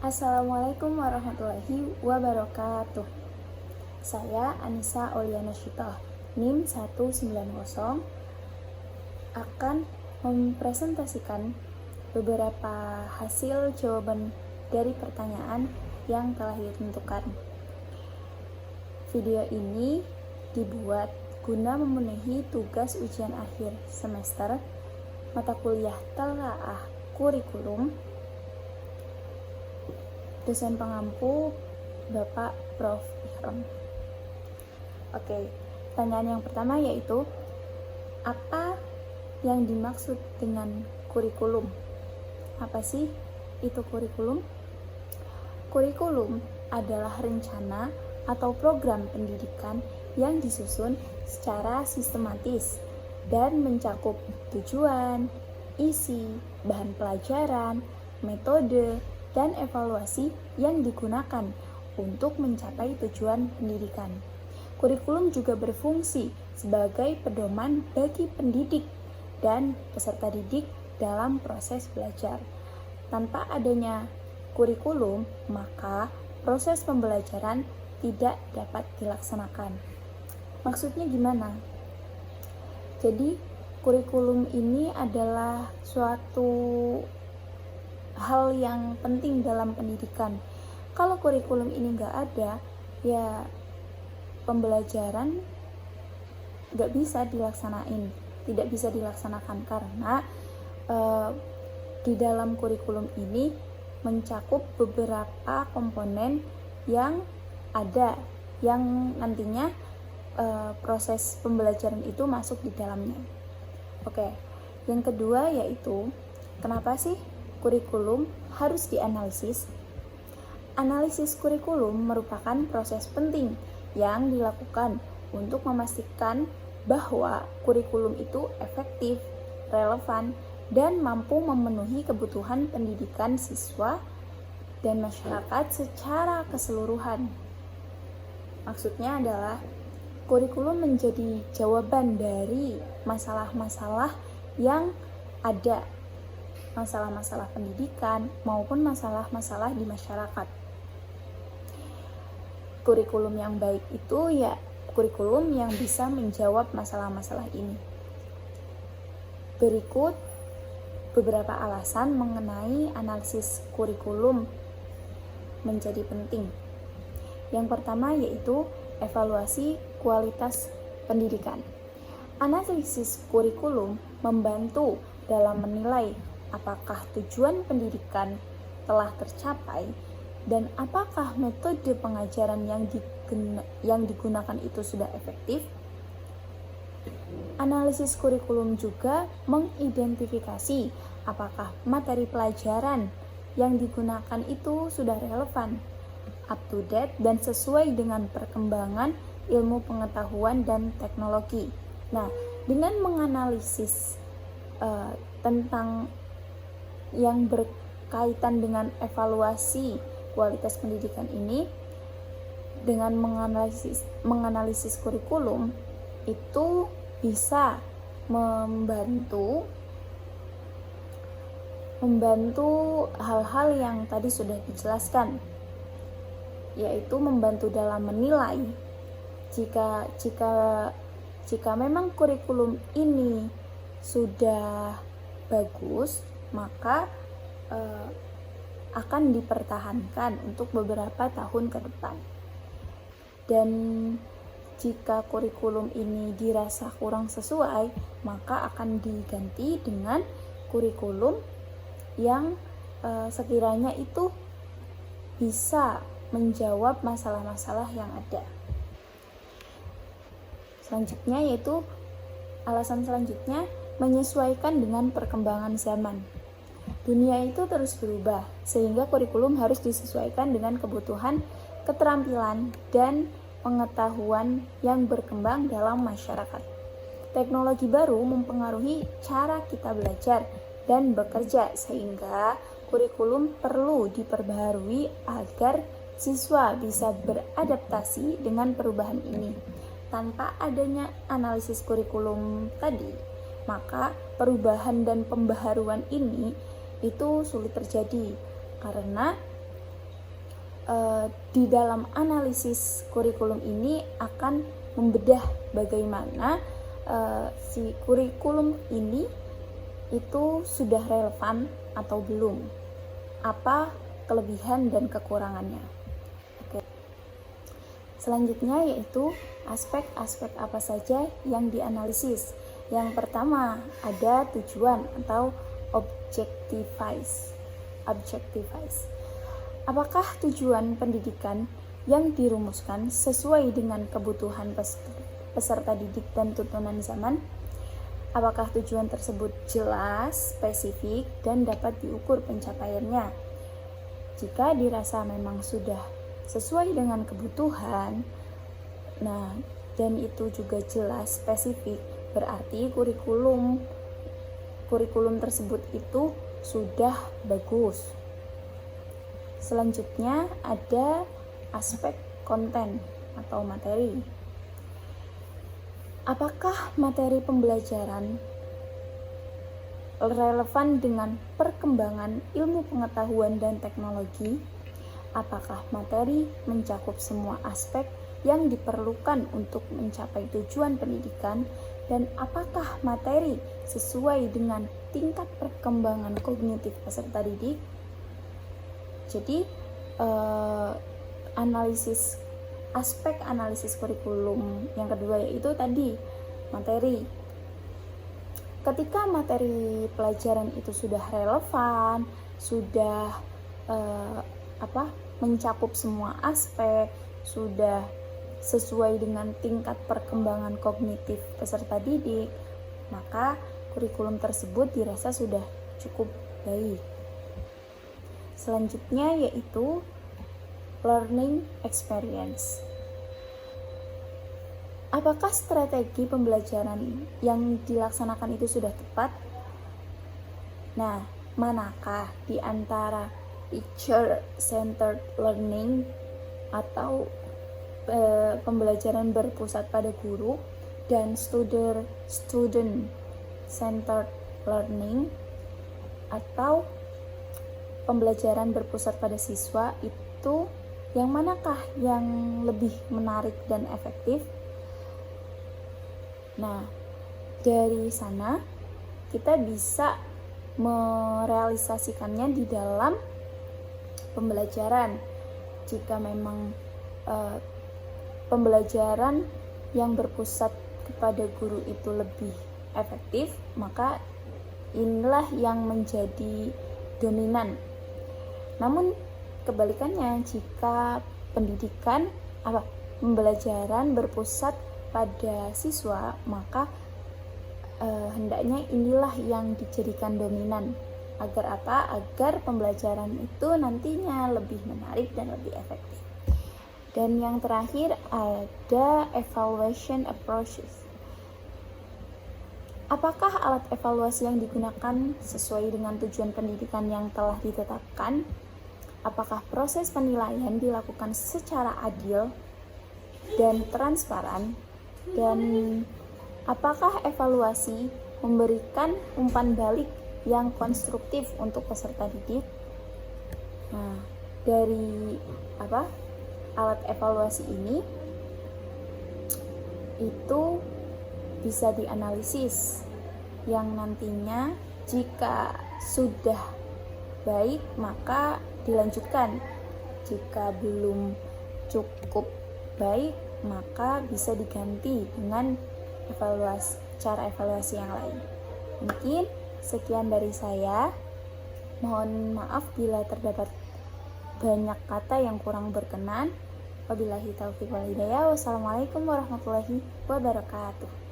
Assalamualaikum warahmatullahi wabarakatuh. Saya Anissa Oliana Syitoh, NIM 190, akan mempresentasikan beberapa hasil jawaban dari pertanyaan yang telah ditentukan. Video ini dibuat guna memenuhi tugas ujian akhir semester mata kuliah telaah kurikulum dosen pengampu Bapak Prof. Ihram. Oke, pertanyaan yang pertama yaitu apa yang dimaksud dengan kurikulum? Apa sih itu kurikulum? Kurikulum adalah rencana atau program pendidikan yang disusun secara sistematis dan mencakup tujuan, isi, bahan pelajaran, metode, dan evaluasi yang digunakan untuk mencapai tujuan pendidikan. Kurikulum juga berfungsi sebagai pedoman bagi pendidik dan peserta didik dalam proses belajar. Tanpa adanya kurikulum, maka proses pembelajaran tidak dapat dilaksanakan. Maksudnya gimana? Jadi, kurikulum ini adalah suatu hal yang penting dalam pendidikan. Kalau kurikulum ini nggak ada, ya pembelajaran nggak bisa tidak bisa dilaksanakan karena di dalam kurikulum ini mencakup beberapa komponen yang ada, yang nantinya proses pembelajaran itu masuk di dalamnya. Oke, yang kedua yaitu kenapa sih kurikulum harus dianalisis? Analisis kurikulum merupakan proses penting yang dilakukan untuk memastikan bahwa kurikulum itu efektif, relevan, dan mampu memenuhi kebutuhan pendidikan siswa dan masyarakat secara keseluruhan. Maksudnya adalah kurikulum menjadi jawaban dari masalah-masalah yang ada, masalah-masalah pendidikan maupun masalah-masalah di masyarakat. Kurikulum yang baik itu ya kurikulum yang bisa menjawab masalah-masalah ini. Berikut beberapa alasan mengenai analisis kurikulum menjadi penting. Yang pertama yaitu evaluasi kualitas pendidikan. Analisis kurikulum membantu dalam menilai apakah tujuan pendidikan telah tercapai dan apakah metode pengajaran yang digunakan itu sudah efektif. Analisis kurikulum juga mengidentifikasi apakah materi pelajaran yang digunakan itu sudah relevan, up to date, dan sesuai dengan perkembangan ilmu pengetahuan dan teknologi. Nah, dengan menganalisis tentang yang berkaitan dengan evaluasi kualitas pendidikan ini, dengan menganalisis kurikulum itu bisa membantu hal-hal yang tadi sudah dijelaskan, yaitu membantu dalam menilai jika memang kurikulum ini sudah bagus, maka akan dipertahankan untuk beberapa tahun ke depan. Dan jika kurikulum ini dirasa kurang sesuai, maka akan diganti dengan kurikulum yang sekiranya itu bisa menjawab masalah-masalah yang ada. Selanjutnya yaitu alasan selanjutnya menyesuaikan dengan perkembangan zaman. Dunia itu terus berubah, sehingga kurikulum harus disesuaikan dengan kebutuhan, keterampilan, dan pengetahuan yang berkembang dalam masyarakat. Teknologi baru mempengaruhi cara kita belajar dan bekerja, sehingga kurikulum perlu diperbaharui agar siswa bisa beradaptasi dengan perubahan ini. Tanpa adanya analisis kurikulum tadi, maka perubahan dan pembaharuan ini itu sulit terjadi karena di dalam analisis kurikulum ini akan membedah bagaimana si kurikulum ini itu sudah relevan atau belum, apa kelebihan dan kekurangannya. Oke. Selanjutnya yaitu aspek-aspek apa saja yang dianalisis. Yang pertama ada tujuan atau objectivize. Apakah tujuan pendidikan yang dirumuskan sesuai dengan kebutuhan peserta didik dan tuntunan zaman? Apakah tujuan tersebut jelas, spesifik, dan dapat diukur pencapaiannya? Jika dirasa memang sudah sesuai dengan kebutuhan, nah, dan itu juga jelas, spesifik, berarti kurikulum tersebut itu sudah bagus. Selanjutnya ada aspek konten atau materi. Apakah materi pembelajaran relevan dengan perkembangan ilmu pengetahuan dan teknologi? Apakah materi mencakup semua aspek yang diperlukan untuk mencapai tujuan pendidikan? Dan apakah materi sesuai dengan tingkat perkembangan kognitif peserta didik? Jadi, aspek analisis kurikulum yang kedua yaitu tadi materi. Ketika materi pelajaran itu sudah relevan, sudah mencakup semua aspek, sudah sesuai dengan tingkat perkembangan kognitif peserta didik, maka kurikulum tersebut dirasa sudah cukup baik. Selanjutnya yaitu learning experience. Apakah strategi pembelajaran yang dilaksanakan itu sudah tepat? Nah, manakah di antara teacher-centered learning atau pembelajaran berpusat pada guru dan student-centered learning atau pembelajaran berpusat pada siswa, itu yang manakah yang lebih menarik dan efektif? Nah, dari sana kita bisa merealisasikannya di dalam pembelajaran. Jika memang pembelajaran yang berpusat kepada guru itu lebih efektif, maka inilah yang menjadi dominan. Namun kebalikannya, jika pembelajaran berpusat pada siswa, maka hendaknya inilah yang dijadikan dominan. Agar apa? Agar pembelajaran itu nantinya lebih menarik dan lebih efektif. Dan yang terakhir ada evaluation approaches. Apakah alat evaluasi yang digunakan sesuai dengan tujuan pendidikan yang telah ditetapkan? Apakah proses penilaian dilakukan secara adil dan transparan? Dan apakah evaluasi memberikan umpan balik yang konstruktif untuk peserta didik? Nah, dari alat evaluasi ini itu bisa dianalisis, yang nantinya jika sudah baik maka dilanjutkan, jika belum cukup baik maka bisa diganti dengan cara evaluasi yang lain. Mungkin sekian dari saya. Mohon maaf bila terdapat banyak kata yang kurang berkenan. Wabillahi taufiq wal hidayah. Wassalamualaikum warahmatullahi wabarakatuh.